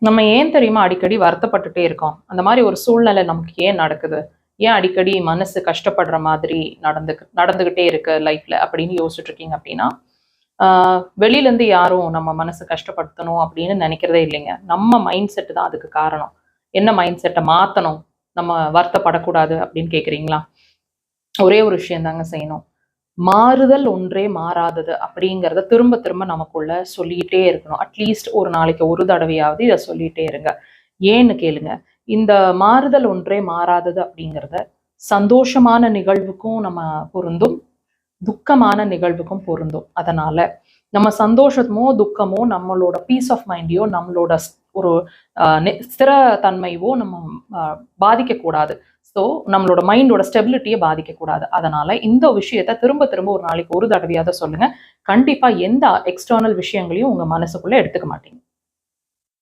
நம்ம ஏன் தெரியுமா அடிக்கடி வருத்தப்பட்டுட்டே இருக்கோம்? அந்த மாதிரி ஒரு சூழ்நிலை நமக்கு ஏன் நடக்குது? ஏன் அடிக்கடி மனசு கஷ்டப்படுற மாதிரி நடந்துகிட்டே இருக்கு லைஃப்ல அப்படின்னு யோசிச்சுட்டு இருக்கீங்க அப்படின்னா, வெளியில இருந்து யாரும் நம்ம மனசு கஷ்டப்படுத்தணும் அப்படின்னு நினைக்கிறதே இல்லைங்க. நம்ம மைண்ட் செட் தான் அதுக்கு காரணம். என்ன மைண்ட் செட்டை மாத்தணும்? நம்ம வருத்தப்படக்கூடாது அப்படின்னு கேட்குறீங்களா? ஒரே ஒரு விஷயம் தாங்க செய்யணும். மாறுதல் ஒன்றே மாறாதது அப்படிங்கிறத திரும்ப திரும்ப நமக்குள்ள சொல்லிக்கிட்டே இருக்கணும். அட்லீஸ்ட் ஒரு நாளைக்கு ஒரு தடவையாவது இதை சொல்லிட்டே இருங்க. ஏன்னு கேளுங்க. இந்த மாறுதல் ஒன்றே மாறாதது அப்படிங்கிறத சந்தோஷமான நிகழ்வுக்கும் நம்ம பொருந்தும், துக்கமான நிகழ்வுக்கும் பொருந்தும். அதனால நம்ம சந்தோஷமோ துக்கமோ நம்மளோட பீஸ் ஆஃப் மைண்டையோ நம்மளோட ஒரு ஸ்திரத்தன்மையோ நம்ம பாதிக்கக்கூடாது. ஸோ நம்மளோட மைண்டோட ஸ்டெபிலிட்டியை பாதிக்கக்கூடாது. அதனால இந்த விஷயத்த திரும்ப திரும்ப ஒரு நாளைக்கு ஒரு தடவையாவது சொல்லுங்க. கண்டிப்பா எந்த எக்ஸ்டர்னல் விஷயங்களையும் உங்க மனசுக்குள்ள எடுத்துக்க மாட்டீங்க.